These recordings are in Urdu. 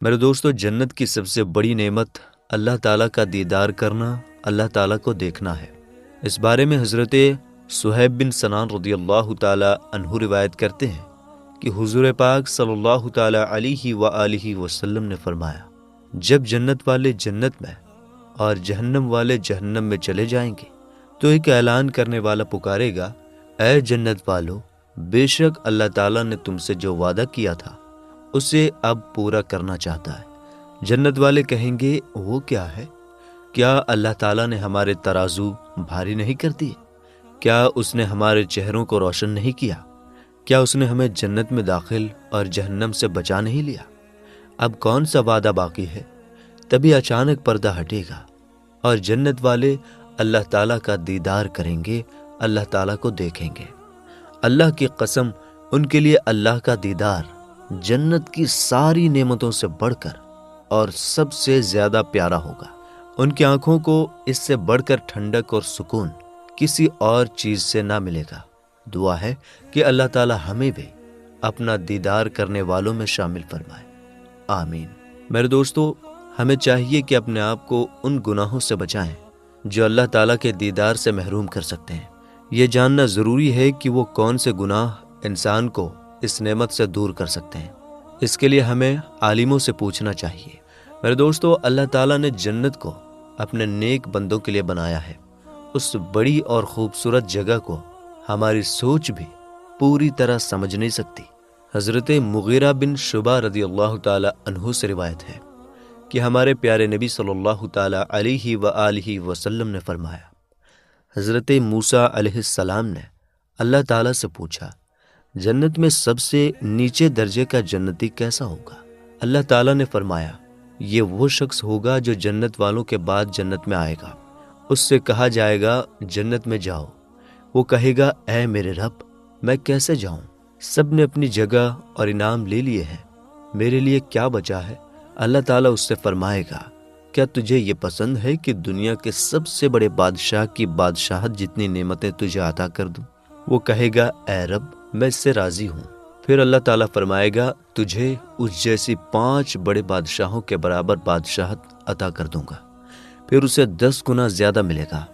میرے دوستو، جنت کی سب سے بڑی نعمت اللہ تعالیٰ کا دیدار کرنا، اللہ تعالیٰ کو دیکھنا ہے۔ اس بارے میں حضرت صہیب بن سنان رضی اللہ تعالیٰ عنہ روایت کرتے ہیں کہ حضور پاک صلی اللہ تعالیٰ علیہ وآلہ وسلم نے فرمایا، جب جنت والے جنت میں اور جہنم والے جہنم میں چلے جائیں گے تو ایک اعلان کرنے والا پکارے گا، اے جنت والو، بے شک اللہ تعالیٰ نے تم سے جو وعدہ کیا تھا اسے اب پورا کرنا چاہتا ہے۔ جنت والے کہیں گے، وہ کیا ہے؟ کیا اللہ تعالیٰ نے ہمارے ترازو بھاری نہیں کر دیے؟ کیا اس نے ہمارے چہروں کو روشن نہیں کیا؟ کیا اس نے ہمیں جنت میں داخل اور جہنم سے بچا نہیں لیا؟ اب کون سا وعدہ باقی ہے؟ تبھی اچانک پردہ ہٹے گا اور جنت والے اللہ تعالیٰ کا دیدار کریں گے، اللہ تعالیٰ کو دیکھیں گے۔ اللہ کی قسم، ان کے لیے اللہ کا دیدار جنت کی ساری نعمتوں سے بڑھ کر اور سب سے زیادہ پیارا ہوگا۔ ان کی آنکھوں کو اس سے بڑھ کر ٹھنڈک اور سکون کسی اور چیز سے نہ ملے گا۔ دعا ہے کہ اللہ تعالی ہمیں بھی اپنا دیدار کرنے والوں میں شامل فرمائے، آمین۔ میرے دوستو، ہمیں چاہیے کہ اپنے آپ کو ان گناہوں سے بچائیں جو اللہ تعالیٰ کے دیدار سے محروم کر سکتے ہیں۔ یہ جاننا ضروری ہے کہ وہ کون سے گناہ انسان کو اس نعمت سے دور کر سکتے ہیں۔ اس کے لیے ہمیں عالموں سے پوچھنا چاہیے۔ میرے دوستو، اللہ تعالیٰ نے جنت کو اپنے نیک بندوں کے لیے بنایا ہے۔ اس بڑی اور خوبصورت جگہ کو ہماری سوچ بھی پوری طرح سمجھ نہیں سکتی۔ حضرت مغیرہ بن شعبہ رضی اللہ تعالی عنہ سے روایت ہے کہ ہمارے پیارے نبی صلی اللہ تعالی علیہ وآلہ وسلم نے فرمایا، حضرت موسیٰ علیہ السلام نے اللہ تعالیٰ سے پوچھا، جنت میں سب سے نیچے درجے کا جنتی کیسا ہوگا؟ اللہ تعالیٰ نے فرمایا، یہ وہ شخص ہوگا جو جنت والوں کے بعد جنت میں آئے گا۔ اس سے کہا جائے گا، جنت میں جاؤ۔ وہ کہے گا، اے میرے رب، میں کیسے جاؤں؟ سب نے اپنی جگہ اور انعام لے لیے ہیں، میرے لیے کیا بچا ہے؟ اللہ تعالیٰ اس سے فرمائے گا، کیا تجھے یہ پسند ہے کہ دنیا کے سب سے بڑے بادشاہ کی بادشاہت جتنی نعمتیں تجھے عطا کر دوں؟ وہ کہے گا، اے رب، میں اس سے راضی ہوں۔ پھر اللہ تعالیٰ فرمائے گا، تجھے اس جیسی 5 بڑے بادشاہوں کے برابر بادشاہت عطا کر دوں گا۔ پھر اسے 10 گنا زیادہ ملے گا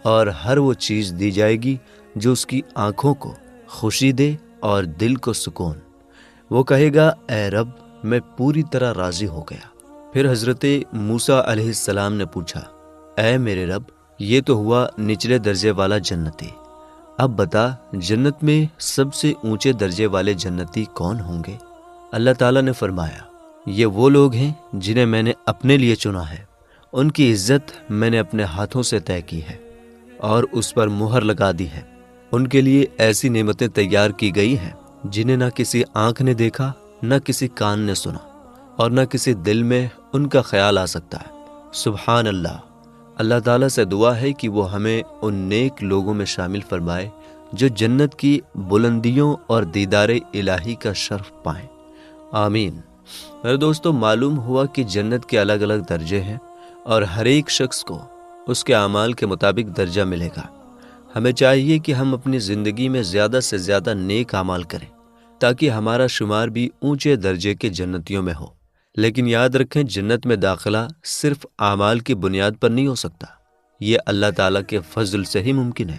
اور ہر وہ چیز دی جائے گی جو اس کی آنکھوں کو خوشی دے اور دل کو سکون۔ وہ کہے گا، اے رب، میں پوری طرح راضی ہو گیا۔ پھر حضرت موسیٰ علیہ السلام نے پوچھا، اے میرے رب، یہ تو ہوا نچلے درجے والا جنتی، اب بتا جنت میں سب سے اونچے درجے والے جنتی کون ہوں گے؟ اللہ تعالیٰ نے فرمایا، یہ وہ لوگ ہیں جنہیں میں نے اپنے لیے چنا ہے، ان کی عزت میں نے اپنے ہاتھوں سے طے کی ہے اور اس پر مہر لگا دی ہے۔ ان کے لیے ایسی نعمتیں تیار کی گئی ہیں جنہیں نہ کسی آنکھ نے دیکھا، نہ کسی کان نے سنا، اور نہ کسی دل میں ان کا خیال آ سکتا ہے۔ سبحان اللہ۔ اللہ تعالیٰ سے دعا ہے کہ وہ ہمیں ان نیک لوگوں میں شامل فرمائے جو جنت کی بلندیوں اور دیدار الہی کا شرف پائیں، آمین۔ میرے دوستو، معلوم ہوا کہ جنت کے الگ الگ درجے ہیں اور ہر ایک شخص کو اس کے اعمال کے مطابق درجہ ملے گا۔ ہمیں چاہیے کہ ہم اپنی زندگی میں زیادہ سے زیادہ نیک اعمال کریں تاکہ ہمارا شمار بھی اونچے درجے کے جنتیوں میں ہو۔ لیکن یاد رکھیں، جنت میں داخلہ صرف اعمال کی بنیاد پر نہیں ہو سکتا، یہ اللہ تعالیٰ کے فضل سے ہی ممکن ہے۔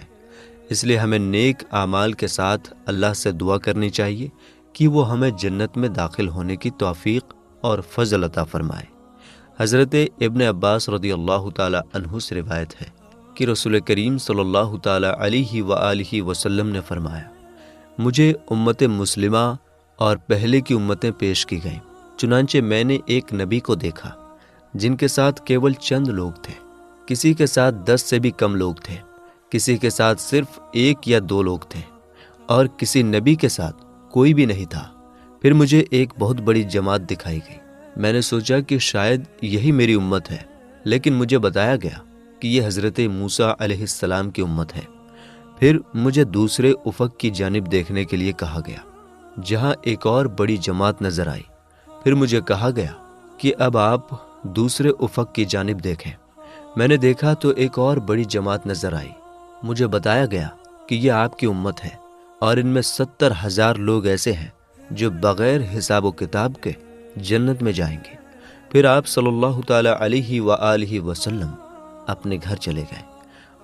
اس لیے ہمیں نیک اعمال کے ساتھ اللہ سے دعا کرنی چاہیے کہ وہ ہمیں جنت میں داخل ہونے کی توفیق اور فضل عطا فرمائے۔ حضرت ابن عباس رضی اللہ تعالی عنہ سے روایت ہے کہ رسول کریم صلی اللہ تعالی علیہ وآلہ وسلم نے فرمایا، مجھے امت مسلمہ اور پہلے کی امتیں پیش کی گئیں، چنانچہ میں نے ایک نبی کو دیکھا جن کے ساتھ کیول چند لوگ تھے، کسی کے ساتھ 10 سے بھی کم لوگ تھے، کسی کے ساتھ صرف 1 یا 2 لوگ تھے، اور کسی نبی کے ساتھ کوئی بھی نہیں تھا۔ پھر مجھے ایک بہت بڑی جماعت دکھائی گئی، میں نے سوچا کہ شاید یہی میری امت ہے، لیکن مجھے بتایا گیا کہ یہ حضرت موسیٰ علیہ السلام کی امت ہے۔ پھر مجھے دوسرے افق کی جانب دیکھنے کے لیے کہا گیا، جہاں ایک اور بڑی جماعت نظر آئی۔ پھر مجھے کہا گیا کہ اب آپ دوسرے افق کی جانب دیکھیں۔ میں نے دیکھا تو ایک اور بڑی جماعت نظر آئی۔ مجھے بتایا گیا کہ یہ آپ کی امت ہے، اور ان میں 70,000 لوگ ایسے ہیں جو بغیر حساب و کتاب کے جنت میں جائیں گے۔ پھر آپ صلی اللہ تعالیٰ علیہ وآلہ وسلم اپنے گھر چلے گئے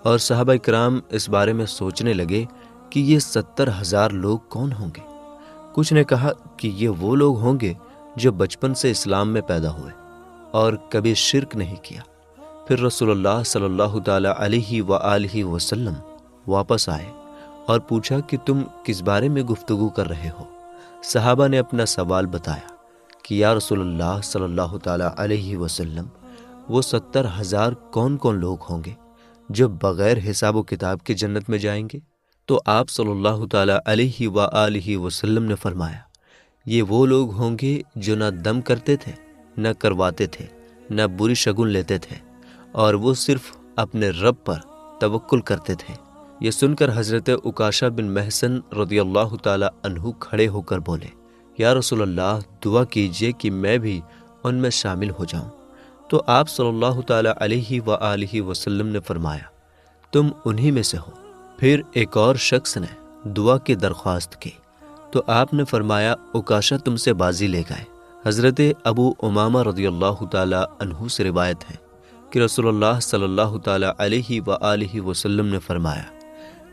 اور صحابہ کرام اس بارے میں سوچنے لگے کہ یہ 70,000 لوگ کون ہوں گے۔ کچھ نے کہا کہ یہ وہ لوگ ہوں گے جو بچپن سے اسلام میں پیدا ہوئے اور کبھی شرک نہیں کیا۔ پھر رسول اللہ صلی اللہ تعالیٰ علیہ وآلہ وسلم واپس آئے اور پوچھا کہ تم کس بارے میں گفتگو کر رہے ہو؟ صحابہ نے اپنا سوال بتایا کہ یا رسول اللہ صلی اللہ تعالیٰ علیہ وسلم، وہ 70,000 کون کون لوگ ہوں گے جو بغیر حساب و کتاب کے جنت میں جائیں گے؟ تو آپ صلی اللہ تعالیٰ علیہ وآلہ وسلم نے فرمایا، یہ وہ لوگ ہوں گے جو نہ دم کرتے تھے، نہ کرواتے تھے، نہ بری شگن لیتے تھے، اور وہ صرف اپنے رب پر توکل کرتے تھے۔ یہ سن کر حضرت عکاشہ بن محصن رضی اللہ تعالیٰ عنہ کھڑے ہو کر بولے، یا رسول اللہ، دعا کیجئے کہ میں بھی ان میں شامل ہو جاؤں۔ تو آپ صلی اللہ تعالیٰ علیہ وآلہ وسلم نے فرمایا، تم انہی میں سے ہو۔ پھر ایک اور شخص نے دعا کی درخواست کی تو آپ نے فرمایا، عکاشہ تم سے بازی لے گئے۔ حضرت ابو امامہ رضی اللہ تعالیٰ عنہ سے روایت ہے کہ رسول اللہ صلی اللہ تعالیٰ علیہ وآلہ وسلم نے فرمایا،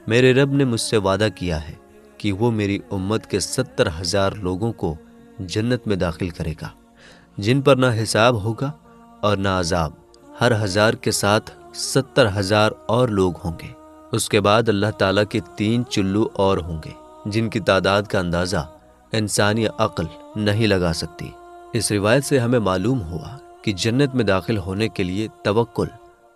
میرے رب نے مجھ سے وعدہ کیا ہے کہ وہ میری امت کے 70,000 لوگوں کو جنت میں داخل کرے گا، جن پر نہ حساب ہوگا اور نہ عذاب۔ ہر 1000 کے ساتھ 70,000 اور لوگ ہوں گے۔ اس کے بعد اللہ تعالیٰ کے 3 چلو اور ہوں گے جن کی تعداد کا اندازہ انسانی عقل نہیں لگا سکتی۔ اس روایت سے ہمیں معلوم ہوا کہ جنت میں داخل ہونے کے لیے توکل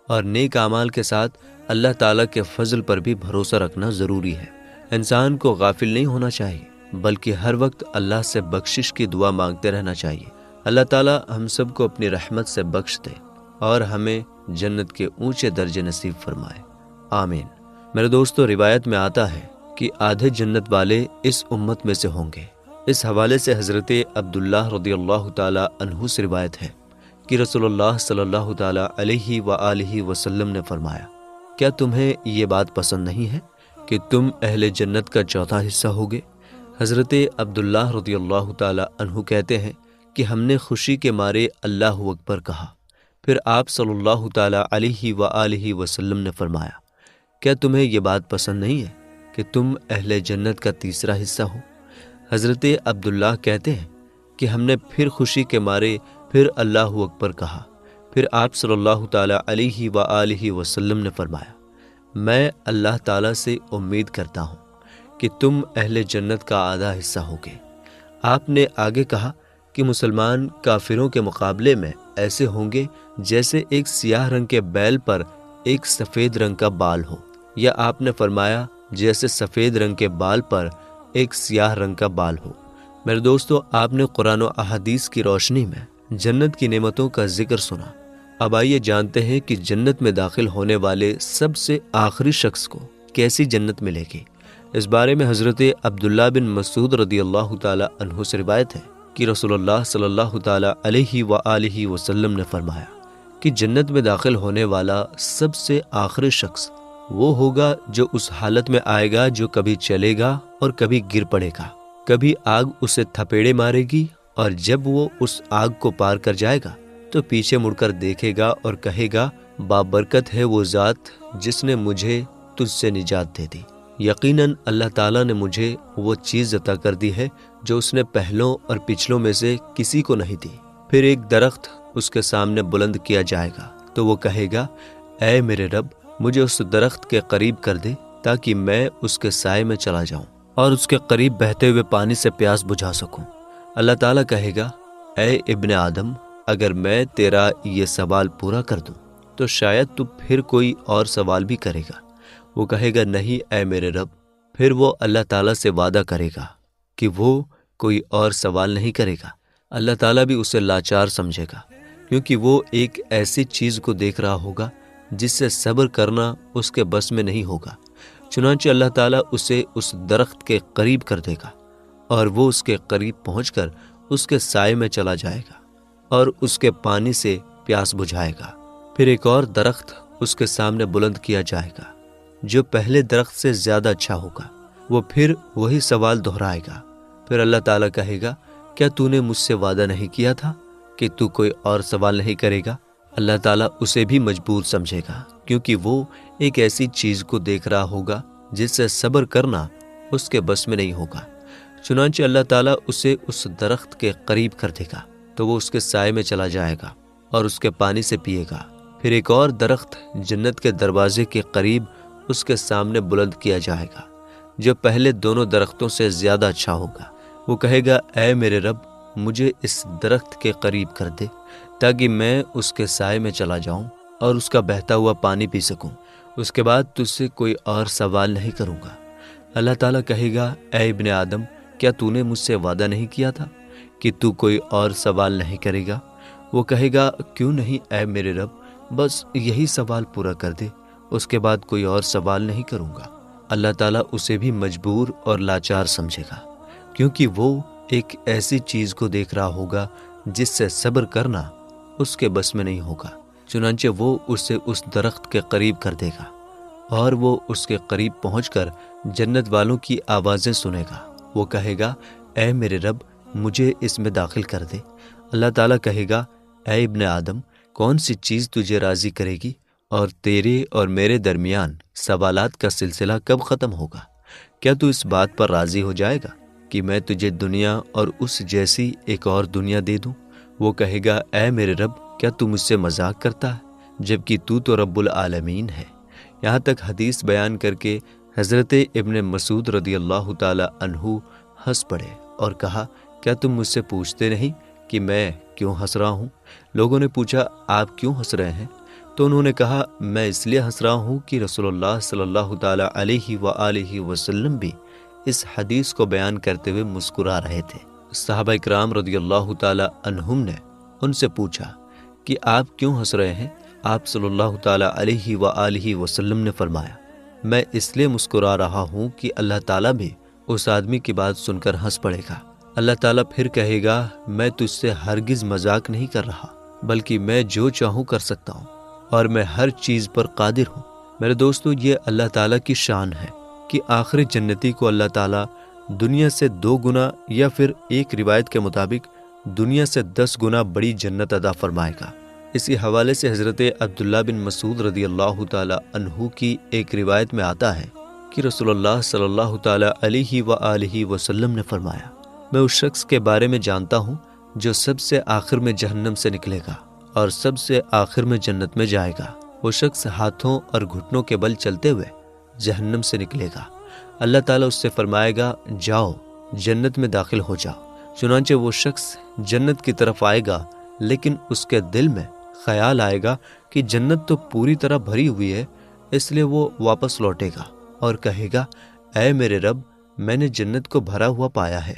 اور نیک اعمال کے ساتھ اللہ تعالیٰ کے فضل پر بھی بھروسہ رکھنا ضروری ہے۔ انسان کو غافل نہیں ہونا چاہیے، بلکہ ہر وقت اللہ سے بخشش کی دعا مانگتے رہنا چاہیے۔ اللہ تعالیٰ ہم سب کو اپنی رحمت سے بخش دے اور ہمیں جنت کے اونچے درجے نصیب فرمائے، آمین۔ میرے دوستو، روایت میں آتا ہے کہ آدھے جنت والے اس امت میں سے ہوں گے۔ اس حوالے سے حضرت عبداللہ رضی اللہ تعالیٰ عنہ سے روایت ہے کہ رسول اللہ صلی اللہ تعالیٰ علیہ وآلہ وسلم نے فرمایا، کیا تمہیں یہ بات پسند نہیں ہے کہ تم اہل جنت کا چوتھا حصہ ہوگے؟ حضرت عبداللہ رضی اللہ تعالیٰ عنہ کہتے ہیں کہ ہم نے خوشی کے مارے اللہ اکبر کہا۔ پھر آپ صلی اللہ تعالیٰ علیہ وآلہ وسلم نے فرمایا، کیا تمہیں یہ بات پسند نہیں ہے کہ تم اہل جنت کا تیسرا حصہ ہو؟ حضرت عبداللہ کہتے ہیں کہ ہم نے پھر خوشی کے مارے پھر اللہ اکبر کہا۔ پھر آپ صلی اللہ تعالیٰ علیہ وآلہ وسلم نے فرمایا، میں اللہ تعالیٰ سے امید کرتا ہوں کہ تم اہل جنت کا آدھا حصہ ہوگے۔ آپ نے آگے کہا کہ مسلمان کافروں کے مقابلے میں ایسے ہوں گے جیسے ایک سیاہ رنگ کے بیل پر ایک سفید رنگ کا بال ہو، یا آپ نے فرمایا جیسے سفید رنگ کے بال پر ایک سیاہ رنگ کا بال ہو۔ میرے دوستو، آپ نے قرآن و احادیث کی روشنی میں جنت کی نعمتوں کا ذکر سنا۔ اب آئیے جانتے ہیں کہ جنت میں داخل ہونے والے سب سے آخری شخص کو کیسی جنت ملے گی۔ اس بارے میں حضرت عبداللہ بن مسعود رضی اللہ تعالیٰ عنہ سے روایت ہے کہ رسول اللہ صلی اللہ تعالیٰ علیہ وآلہ وسلم نے فرمایا کہ جنت میں داخل ہونے والا سب سے آخری شخص وہ ہوگا جو اس حالت میں آئے گا جو کبھی چلے گا اور کبھی گر پڑے گا۔ کبھی آگ اسے تھپیڑے مارے گی، اور جب وہ اس آگ کو پار کر جائے گا تو پیچھے مڑ کر دیکھے گا اور کہے گا، بابرکت ہے وہ ذات جس نے مجھے تجھ سے نجات دے دی۔ یقیناً اللہ تعالیٰ نے مجھے وہ چیز عطا کر دی ہے جو اس نے پہلوں اور پچھلوں میں سے کسی کو نہیں دی۔ پھر ایک درخت اس کے سامنے بلند کیا جائے گا تو وہ کہے گا، اے میرے رب، مجھے اس درخت کے قریب کر دے تاکہ میں اس کے سائے میں چلا جاؤں اور اس کے قریب بہتے ہوئے پانی سے پیاس بجھا سکوں۔ اللہ تعالیٰ کہے گا، اے ابن آدم، اگر میں تیرا یہ سوال پورا کر دوں تو شاید تو پھر کوئی اور سوال بھی کرے گا۔ وہ کہے گا، نہیں اے میرے رب۔ پھر وہ اللہ تعالیٰ سے وعدہ کرے گا کہ وہ کوئی اور سوال نہیں کرے گا۔ اللہ تعالیٰ بھی اسے لاچار سمجھے گا، کیونکہ وہ ایک ایسی چیز کو دیکھ رہا ہوگا جس سے صبر کرنا اس کے بس میں نہیں ہوگا۔ چنانچہ اللہ تعالیٰ اسے اس درخت کے قریب کر دے گا، اور وہ اس کے قریب پہنچ کر اس کے سائے میں چلا جائے گا اور اس کے پانی سے پیاس بجھائے گا۔ پھر ایک اور درخت اس کے سامنے بلند کیا جائے گا جو پہلے درخت سے زیادہ اچھا ہوگا۔ وہ پھر وہی سوال دہرائے گا۔ پھر اللہ تعالیٰ کہے گا، کیا تو نے مجھ سے وعدہ نہیں کیا تھا کہ تو کوئی اور سوال نہیں کرے گا، اللہ تعالیٰ اسے بھی مجبور سمجھے گا، کیونکہ وہ ایک ایسی چیز کو دیکھ رہا ہوگا جس سے صبر کرنا اس کے بس میں نہیں ہوگا۔ چنانچہ اللہ تعالیٰ اسے اس درخت کے قریب کر دے گا تو وہ اس کے سائے میں چلا جائے گا اور اس کے پانی سے پیے گا۔ پھر ایک اور درخت جنت کے دروازے کے قریب اس کے سامنے بلند کیا جائے گا، جو پہلے دونوں درختوں سے زیادہ اچھا ہوگا۔ وہ کہے گا، اے میرے رب، مجھے اس درخت کے قریب کر دے تاکہ میں اس کے سائے میں چلا جاؤں اور اس کا بہتا ہوا پانی پی سکوں، اس کے بعد تجھ سے کوئی اور سوال نہیں کروں گا۔ اللہ تعالیٰ کہے گا، اے ابن آدم، کیا تو نے مجھ سے وعدہ نہیں کیا تھا کہ تو کوئی اور سوال نہیں کرے گا؟ وہ کہے گا، کیوں نہیں اے میرے رب، بس یہی سوال پورا کر دے، اس کے بعد کوئی اور سوال نہیں کروں گا۔ اللہ تعالیٰ اسے بھی مجبور اور لاچار سمجھے گا، کیونکہ وہ ایک ایسی چیز کو دیکھ رہا ہوگا جس سے صبر کرنا اس کے بس میں نہیں ہوگا۔ چنانچہ وہ اسے اس درخت کے قریب کر دے گا اور وہ اس کے قریب پہنچ کر جنت والوں کی آوازیں سنے گا۔ وہ کہے گا، اے میرے رب، مجھے اس میں داخل کر دے۔ اللہ تعالیٰ کہے گا، اے ابن آدم، کون سی چیز تجھے راضی کرے گی اور تیرے اور میرے درمیان سوالات کا سلسلہ کب ختم ہوگا؟ کیا تو اس بات پر راضی ہو جائے گا کہ میں تجھے دنیا اور اس جیسی ایک اور دنیا دے دوں؟ وہ کہے گا، اے میرے رب، کیا تو مجھ سے مذاق کرتا ہے جبکہ تو رب العالمین ہے۔ یہاں تک حدیث بیان کر کے حضرت ابن مسعود رضی اللہ تعالی عنہ ہنس پڑے اور کہا، کیا تم مجھ سے پوچھتے نہیں کہ میں کیوں ہنس رہا ہوں؟ لوگوں نے پوچھا، آپ کیوں ہنس رہے ہیں؟ تو انہوں نے کہا، میں اس لیے ہنس رہا ہوں کہ رسول اللہ صلی اللہ تعالی علیہ وآلہ وسلم بھی اس حدیث کو بیان کرتے ہوئے مسکرا رہے تھے۔ صحابہ اکرام رضی اللہ تعالی عنہم نے ان سے پوچھا کہ آپ کیوں ہنس رہے ہیں؟ آپ صلی اللہ تعالی علیہ وآلہ وسلم نے فرمایا، میں اس لیے مسکرا رہا ہوں کہ اللہ تعالیٰ بھی اس آدمی کی بات سن کر ہنس پڑے گا۔ اللہ تعالیٰ پھر کہے گا، میں تجھ سے ہرگز مذاق نہیں کر رہا، بلکہ میں جو چاہوں کر سکتا ہوں اور میں ہر چیز پر قادر ہوں۔ میرے دوستو، یہ اللہ تعالیٰ کی شان ہے کہ آخری جنتی کو اللہ تعالیٰ دنیا سے 2 گنا یا پھر ایک روایت کے مطابق دنیا سے 10 گنا بڑی جنت عطا فرمائے گا۔ اسی حوالے سے حضرت عبداللہ بن مسعود رضی اللہ تعالی عنہ کی ایک روایت میں آتا ہے کہ رسول اللہ صلی اللہ تعالی علیہ وآلہ وسلم نے فرمایا، میں اس شخص کے بارے میں جانتا ہوں جو سب سے آخر میں جہنم سے نکلے گا اور سب سے آخر میں جنت میں جائے گا۔ وہ شخص ہاتھوں اور گھٹنوں کے بل چلتے ہوئے جہنم سے نکلے گا۔ اللہ تعالیٰ اس سے فرمائے گا، جاؤ جنت میں داخل ہو جاؤ۔ چنانچہ وہ شخص جنت کی طرف آئے گا، لیکن اس کے دل میں خیال آئے گا کہ جنت تو پوری طرح بھری ہوئی ہے، اس لیے وہ واپس لوٹے گا اور کہے گا، اے میرے رب، میں نے جنت کو بھرا ہوا پایا ہے۔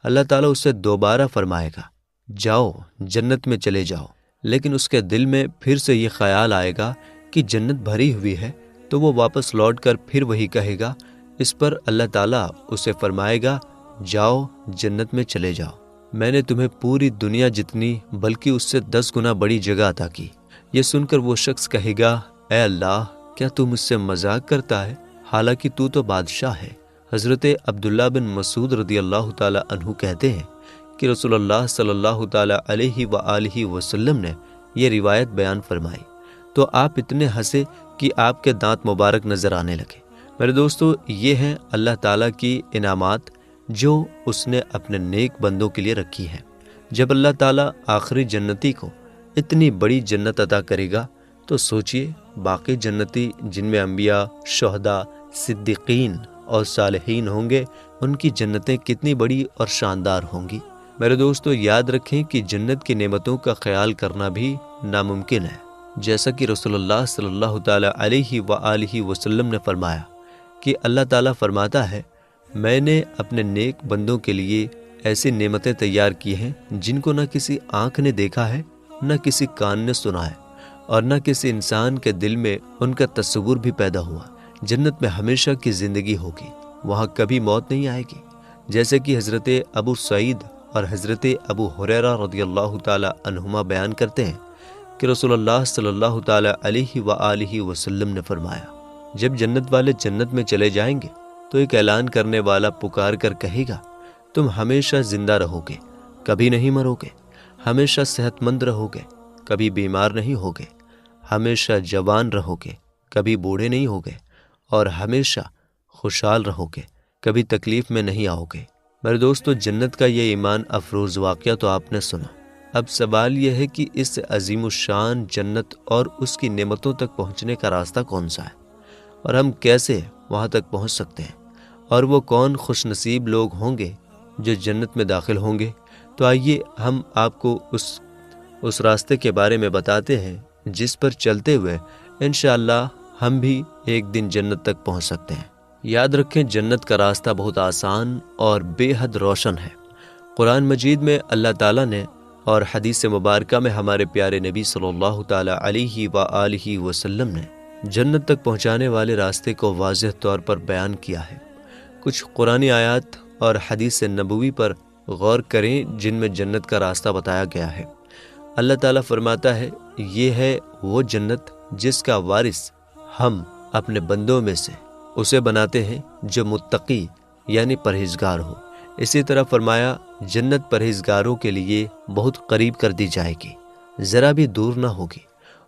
اللہ تعالیٰ اسے دوبارہ فرمائے گا، جاؤ جنت میں چلے جاؤ، لیکن اس کے دل میں پھر سے یہ خیال آئے گا کہ جنت بھری ہوئی ہے، تو وہ واپس لوٹ کر پھر وہی کہے گا۔ اس پر اللہ تعالیٰ اسے فرمائے گا، جاؤ جنت میں چلے جاؤ، میں نے تمہیں پوری دنیا جتنی بلکہ اس سے 10 گنا بڑی جگہ عطا کی۔ یہ سن کر وہ شخص کہے گا، اے اللہ، کیا تو مجھ سے مذاق کرتا ہے؟ حالانکہ تو بادشاہ ہے۔ حضرت عبداللہ بن مسعود رضی اللہ تعالی عنہ کہتے ہیں کہ رسول اللہ صلی اللہ تعالی علیہ وآلہ وسلم نے یہ روایت بیان فرمائی تو آپ اتنے ہنسے کہ آپ کے دانت مبارک نظر آنے لگے۔ میرے دوستو، یہ ہیں اللہ تعالیٰ کی انعامات جو اس نے اپنے نیک بندوں کے لیے رکھی ہے۔ جب اللہ تعالیٰ آخری جنتی کو اتنی بڑی جنت عطا کرے گا تو سوچئے باقی جنتی جن میں انبیاء، شہداء، صدیقین اور صالحین ہوں گے، ان کی جنتیں کتنی بڑی اور شاندار ہوں گی۔ میرے دوستو، یاد رکھیں کہ جنت کی نعمتوں کا خیال کرنا بھی ناممکن ہے، جیسا کہ رسول اللہ صلی اللہ تعالی علیہ وآلہ وسلم نے فرمایا کہ اللہ تعالیٰ فرماتا ہے، میں نے اپنے نیک بندوں کے لیے ایسی نعمتیں تیار کی ہیں جن کو نہ کسی آنکھ نے دیکھا ہے، نہ کسی کان نے سنا ہے، اور نہ کسی انسان کے دل میں ان کا تصور بھی پیدا ہوا۔ جنت میں ہمیشہ کی زندگی ہوگی، وہاں کبھی موت نہیں آئے گی، جیسے کہ حضرت ابو سعید اور حضرت ابو ہریرہ رضی اللہ تعالی عنہما بیان کرتے ہیں کہ رسول اللہ صلی اللہ تعالی علیہ وآلہ وسلم نے فرمایا، جب جنت والے جنت میں چلے جائیں گے تو ایک اعلان کرنے والا پکار کر کہے گا، تم ہمیشہ زندہ رہو گے، کبھی نہیں مرو گے، ہمیشہ صحت مند رہو گے، کبھی بیمار نہیں ہوگے، ہمیشہ جوان رہو گے، کبھی بوڑھے نہیں ہوگے، اور ہمیشہ خوشحال رہو گے، کبھی تکلیف میں نہیں آؤ گے۔ میرے دوستو، جنت کا یہ ایمان افروز واقعہ تو آپ نے سنا۔ اب سوال یہ ہے کہ اس عظیم الشان جنت اور اس کی نعمتوں تک پہنچنے کا راستہ کون سا ہے، اور ہم کیسے وہاں تک پہنچ سکتے ہیں، اور وہ کون خوش نصیب لوگ ہوں گے جو جنت میں داخل ہوں گے۔ تو آئیے ہم آپ کو اس راستے کے بارے میں بتاتے ہیں جس پر چلتے ہوئے انشاءاللہ ہم بھی ایک دن جنت تک پہنچ سکتے ہیں۔ یاد رکھیں، جنت کا راستہ بہت آسان اور بے حد روشن ہے۔ قرآن مجید میں اللہ تعالیٰ نے اور حدیث مبارکہ میں ہمارے پیارے نبی صلی اللہ تعالیٰ علیہ وآلہ وسلم نے جنت تک پہنچانے والے راستے کو واضح طور پر بیان کیا ہے۔ کچھ قرآنی آیات اور حدیث نبوی پر غور کریں جن میں جنت کا راستہ بتایا گیا ہے۔ اللہ تعالیٰ فرماتا ہے، یہ ہے وہ جنت جس کا وارث ہم اپنے بندوں میں سے اسے بناتے ہیں جو متقی یعنی پرہیزگار ہو۔ اسی طرح فرمایا، جنت پرہیزگاروں کے لیے بہت قریب کر دی جائے گی، ذرا بھی دور نہ ہوگی۔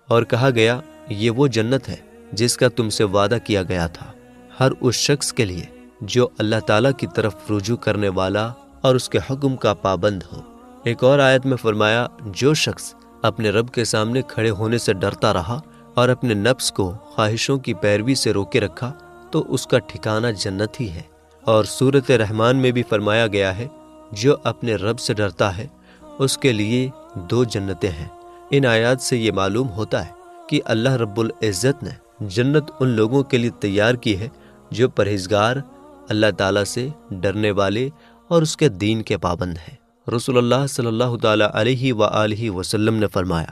اور کہا گیا، یہ وہ جنت ہے جس کا تم سے وعدہ کیا گیا تھا، ہر اس شخص کے لیے جو اللہ تعالیٰ کی طرف رجوع کرنے والا اور اس کے حکم کا پابند ہو۔ ایک اور آیت میں فرمایا، جو شخص اپنے رب کے سامنے کھڑے ہونے سے ڈرتا رہا اور اپنے نفس کو خواہشوں کی پیروی سے روکے رکھا تو اس کا ٹھکانہ جنت ہی ہے۔ اور سورۃ رحمان میں بھی فرمایا گیا ہے، جو اپنے رب سے ڈرتا ہے اس کے لیے 2 جنتیں ہیں۔ ان آیات سے یہ معلوم ہوتا ہے کہ اللہ رب العزت نے جنت ان لوگوں کے لیے تیار کی ہے جو پرہیزگار، اللہ تعالیٰ سے ڈرنے والے اور اس کے دین کے پابند ہیں۔ رسول اللہ صلی اللہ تعالیٰ علیہ وآلہ وسلم نے فرمایا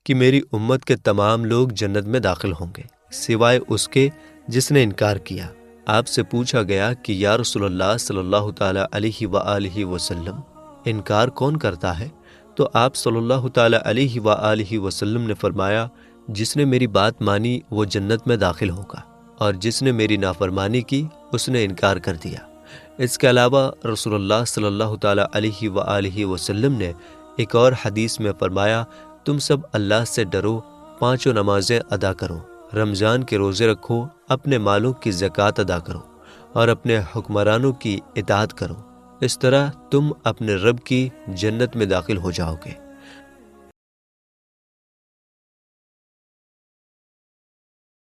کہ میری امت کے تمام لوگ جنت میں داخل ہوں گے سوائے اس کے جس نے انکار کیا۔ آپ سے پوچھا گیا کہ یا رسول اللہ صلی اللہ تعالیٰ علیہ وآلہ وسلم، انکار کون کرتا ہے؟ تو آپ صلی اللہ تعالیٰ علیہ وآلہ وسلم نے فرمایا، جس نے میری بات مانی وہ جنت میں داخل ہوگا، اور جس نے میری نافرمانی کی اس نے انکار کر دیا۔ اس کے علاوہ رسول اللہ صلی اللہ تعالیٰ علیہ وآلہ وسلم نے ایک اور حدیث میں فرمایا، تم سب اللہ سے ڈرو، 5 نمازیں ادا کرو، رمضان کے روزے رکھو، اپنے مالوں کی زکوٰۃ ادا کرو، اور اپنے حکمرانوں کی اطاعت کرو۔ اس طرح تم اپنے رب کی جنت میں داخل ہو جاؤ گے۔